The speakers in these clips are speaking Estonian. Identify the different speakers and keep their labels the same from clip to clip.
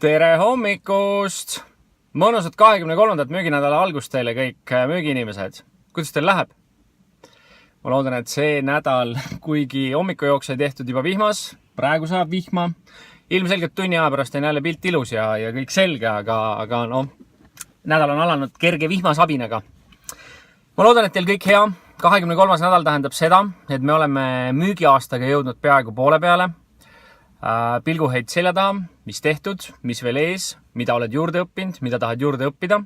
Speaker 1: Tere hommikust! Mõnusat 23. müüginädala algust teile kõik müügiinimesed. Kuidas teil läheb? Ma loodan, et see nädal, kuigi hommikujooksu ei tehtud juba vihmas, praegu saab vihma. Ilmselgelt tunni aja pärast on jälle pilt ilus ja kõik selge, aga nädal on alanud kerge vihmasabinaga. Ma loodan, et teil kõik hea. 23. nädal tähendab seda, et me oleme müügiaastaga jõudnud peaaegu poole peale. Pilguheid selja taha, mis tehtud, mis veel ees, mida oled juurde õppinud, mida tahad juurde õppida.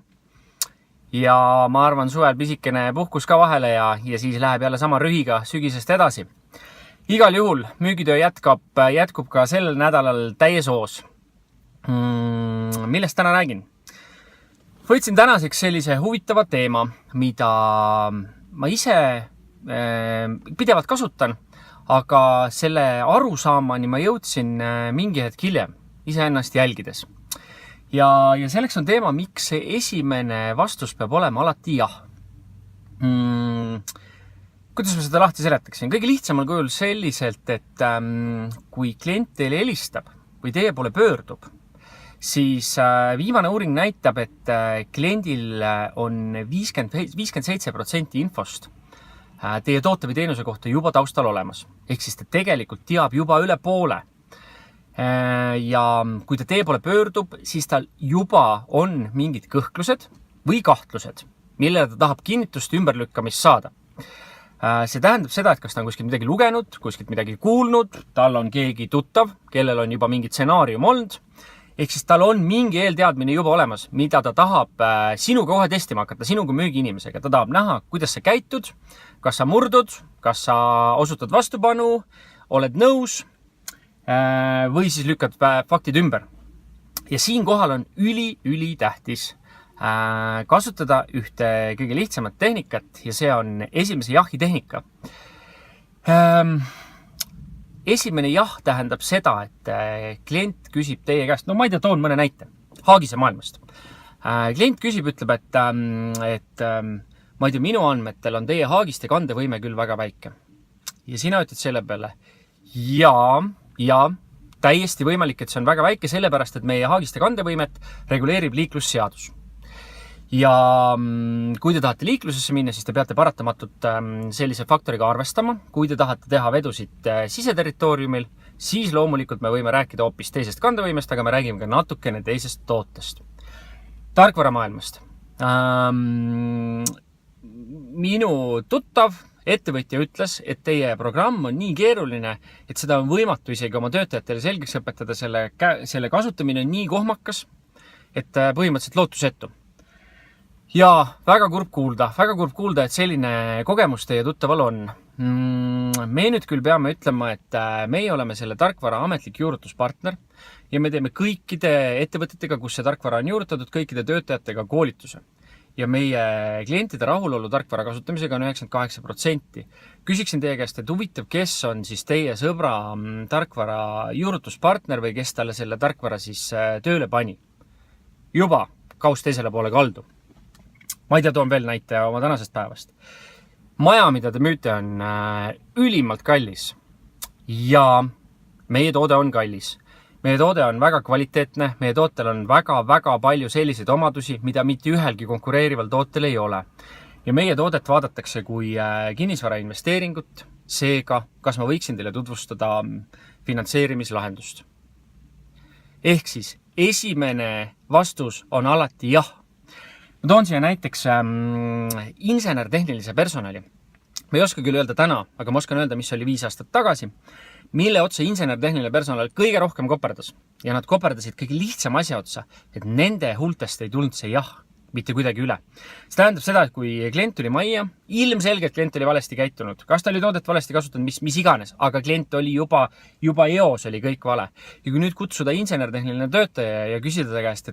Speaker 1: Ja ma arvan, suvel pisikene puhkus ka vahele ja siis läheb jälle sama rühiga sügisest edasi. Igal juhul müügitöö jätkub ka sellel nädalal täies hoos. Millest täna räägin? Võtsin tänaseks sellise huvitava teema, mida ma ise pidevalt kasutan, aga selle arusaamani ma jõudsin mingi hetk hiljem, iseennast jälgides. Ja selleks on teema, miks see esimene vastus peab olema alati jah. Kuidas ma seda lahti seletaksin? Kõige lihtsamal kujul selliselt, et kui klient teile helistab või teie poole pöördub, siis viimane uuring näitab, et kliendil on 57% infost teie toote või teenuse kohta juba taustal olemas. Ehk siis ta tegelikult teab juba üle poole. Ja kui ta teie poole pöördub, siis tal juba on mingid kõhklused või kahtlused, millele ta tahab kinnitust ümberlükkamist saada. See tähendab seda, et kas ta on kuskilt midagi lugenud, kuskilt midagi kuulnud, tal on keegi tuttav, kellel on juba mingi stsenaarium olnud. Ehk siis tal on mingi eelteadmine juba olemas, mida ta tahab sinuga kohe testima hakata, sinuga müügiinimesega. Ta tahab näha, kuidas sa käitud, kas sa murdud, kas sa osutad vastupanu, oled nõus või siis lükkad faktid ümber. Ja siinkohal on üli tähtis kasutada ühte kõige lihtsamat tehnikat ja see on esimese jahi tehnika. Esimene jah tähendab seda, et klient küsib teie käest, ma ei tea, toon mõne näite, Haagise maailmast. Klient küsib, ütleb, et ma ei tea, minu andmetel on teie Haagiste kandevõime küll väga väike. Ja sina ütled selle peale, ja täiesti võimalik, et see on väga väike, sellepärast, et meie Haagiste kandevõimet reguleerib liiklusseadus. Ja kui te tahate liiklusesse minna, siis te peate paratamatult sellise faktoriga arvestama. Kui te tahate teha vedusid siseterritooriumil, siis loomulikult me võime rääkida hoopis teisest kandevõimest, aga me räägime ka natukene teisest tootest. Tarkvaramaailmast. Minu tuttav ettevõtja ütles, et teie programm on nii keeruline, et seda on võimatu isegi oma töötajatele selgeks õpetada, selle kasutamine on nii kohmakas, et põhimõtteliselt lootusetu. Ja väga kurb kuulda, et selline kogemus teie tuttaval on. Me nüüd küll peame ütlema, et meie oleme selle tarkvara ametlik juurutuspartner ja me teeme kõikide ettevõtetega, kus see tarkvara on juurutatud, kõikide töötajatega koolituse. Ja meie klientide rahulolu tarkvara kasutamisega on 98%. Küsiksin teie käest, et huvitav, kes on siis teie sõbra tarkvara juurutuspartner või kes talle selle tarkvara siis tööle pani. Juba kaus teisele poole kaldu. Ma ei tea, toon veel näite oma tänasest päevast. Maja, mida te müüte, on ülimalt kallis ja meie toode on kallis. Meie toode on väga kvaliteetne, meie tootel on väga palju selliseid omadusi, mida mitte ühelgi konkureerival tootel ei ole. Ja meie toodet vaadatakse kui kinnisvara investeeringut, seega, kas ma võiksin teile tutvustada finantseerimislahendust. Ehk siis, esimene vastus on alati jah. Ma toon siia näiteks insener-tehnilise personali. Ma ei oska küll öelda täna, aga ma oskan öelda, mis oli 5 aastat tagasi, mille otsa insener-tehniline personal kõige rohkem koperdas. Ja nad koperdasid kõige lihtsam asja otsa, et nende hultest ei tulnud see jah, mitte kuidagi üle. See tähendab seda, et kui klient tuli majja, ilmselgelt klient oli valesti käitunud. Kas ta oli toodet valesti kasutanud, mis iganes, aga klient oli juba eos oli kõik vale. Ja kui nüüd kutsuda insener-tehniline töötaja ja küsida ta käest,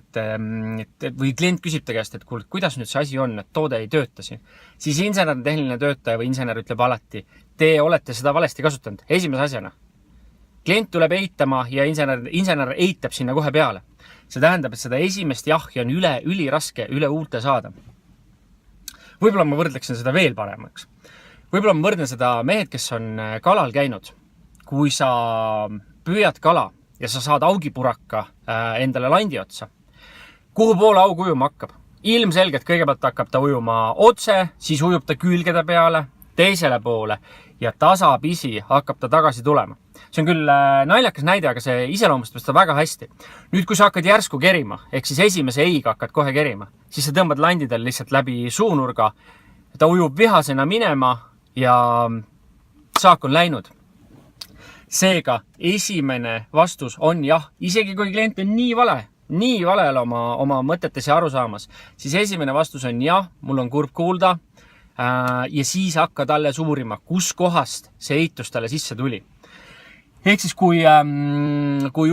Speaker 1: või klient küsib ta käest, et kuidas nüüd see asi on, et toode ei tööta siin, siis insener-tehniline töötaja või insener ütleb alati, te olete seda valesti kasutanud, esimese asjana. Klient tuleb eitama ja insener eitab sinna kohe peale. See tähendab, et seda esimest jahhi on üliraske üle uulte saada. Võib-olla ma võrdleksin seda veel paremaks. Võib-olla ma võrdlen seda mehed, kes on kalal käinud. Kui sa püüad kala ja sa saad augipuraka endale landi otsa. Kuhu poole aug ujuma hakkab? Ilmselgelt kõigepealt hakkab ta ujuma otse, siis ujub ta külgede peale, teisele poole ja tasapisi hakkab ta tagasi tulema. See on küll naljakas näide, aga see iseloomustab seda väga hästi. Nüüd, kui sa hakkad järsku kerima, ehk siis esimese eiga hakkad kohe kerima, siis sa tõmbad landidel lihtsalt läbi suunurga, ta ujub vihasena minema ja saak on läinud. Seega, esimene vastus on jah, isegi kui klient on nii valel oma mõtetes ja aru saamas, siis esimene vastus on jah, mul on kurb kuulda ja siis hakka talle uurima, kus kohast see eitus talle sisse tuli. Ehk siis, kui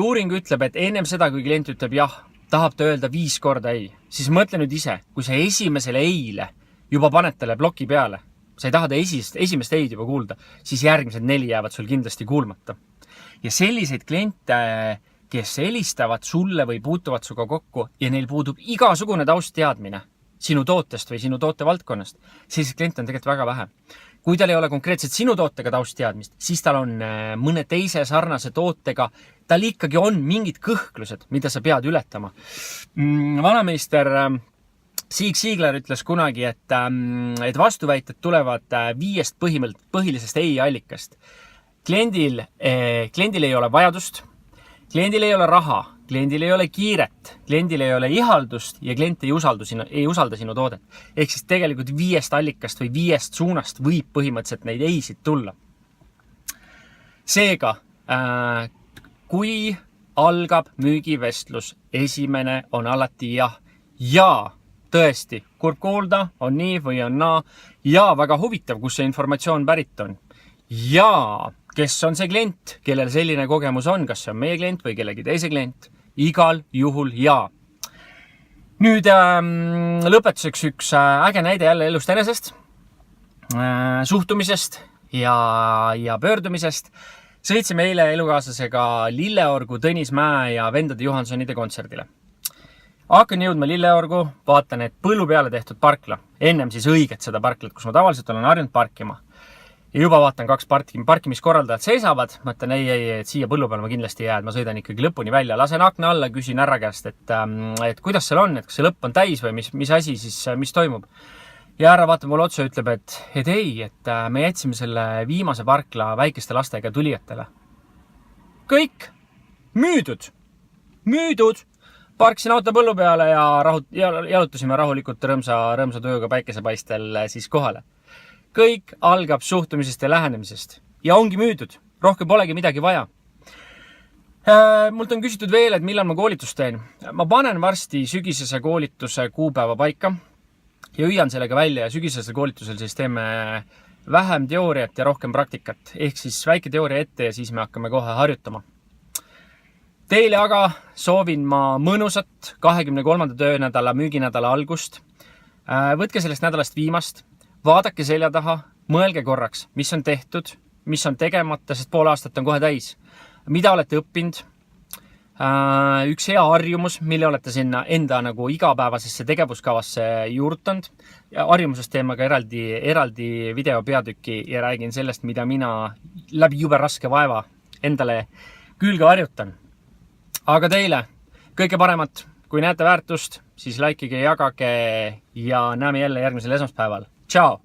Speaker 1: uuring ütleb, et ennem seda, kui klient ütleb jah, tahab ta öelda 5 korda ei, siis mõtle nüüd ise, kui sa esimesele eile juba paned talle ploki peale, sa ei taha ta esimest eid juba kuulda, siis järgmised 4 jäävad sul kindlasti kuulmata. Ja selliseid kliente, kes helistavad sulle või puutuvad suga kokku ja neil puudub igasugune taustteadmine sinu tootest või sinu toote valdkonnast, selliseid kliente on tegelikult väga vähe. Kui tal ei ole konkreetselt sinu tootega taustteadmist, siis tal on mõne teise sarnase tootega, tal ikkagi on mingid kõhklused, mida sa pead ületama. Vanameister Zig Ziglar ütles kunagi, et vastuväited tulevad 5 põhilisest ei-allikast. Kliendil ei ole vajadust, kliendil ei ole raha, kliendil ei ole kiiret, kliendil ei ole ihaldust ja klient ei usalda sinu toodet. Ehk siis tegelikult 5 allikast või 5 suunast võib põhimõtteliselt neid eisid tulla. Seega, kui algab müügivestlus, esimene on alati jah. Ja tõesti, kurb kuulda, on nii või on naa. Ja väga huvitav, kus see informatsioon pärit on. Ja kes on see klient, kellel selline kogemus on, kas see on meie klient või kellegi teise klient? Igal juhul ja. Nüüd lõpetuseks üks äge näide jälle elust enesest, suhtumisest ja pöördumisest. Sõitsime eile elukaaslasega Lilleorgu, Tõnismäe ja vendade Johansonide kontserdile. Hakkan jõudma Lilleorgu, vaatan, et põllu peale tehtud parkla. Ennem siis õiget seda parklat, kus ma tavaliselt olen harjunud parkima. Ja juba vaatan 2 parkimiskorraldajad seisavad. Mõtlen, et siia põllu peale ma kindlasti jääd. Ma sõidan ikkagi lõpuni välja. Lasen akna alla, küsin härra käest, et kuidas seal on, et kas see lõpp on täis või mis asi siis, mis toimub. Ja härra vaatab mulle otsa ja ütleb, et ei, et me jätsime selle viimase parkla väikeste lastega tulijatele. Kõik müüdud. Parkisin auto põllu peale ja jalutasime rahulikult rõõmsa tööga päikesepaistel siis kohale. Kõik algab suhtumisest ja lähenemisest ja ongi müüdud. Rohkem polegi midagi vaja. Mult on küsitud veel, et millal ma koolitust teen. Ma panen varsti sügisese koolituse kuupäeva paika ja hüüan sellega välja ja sügisese koolitusel siis teeme vähem teooriat ja rohkem praktikat. Ehk siis väike teooria ette ja siis me hakkame kohe harjutama. Teile aga soovin ma mõnusat 23. töönädala müüginädala algust. Võtke sellest nädalast viimast, vaadake selja taha, mõelge korraks, mis on tehtud, mis on tegemata, sest pool aastat on kohe täis. Mida olete õppinud? Üks hea harjumus, mille olete sinna enda nagu igapäevasesse tegevuskavasse juurutanud. Harjumusest teeme ka eraldi videopeatüki ja räägin sellest, mida mina läbi jube raske vaeva endale külge harjutan. Aga teile kõige paremat, kui näete väärtust, siis likeige ja jagage ja näeme jälle järgmisel esmaspäeval. Ciao!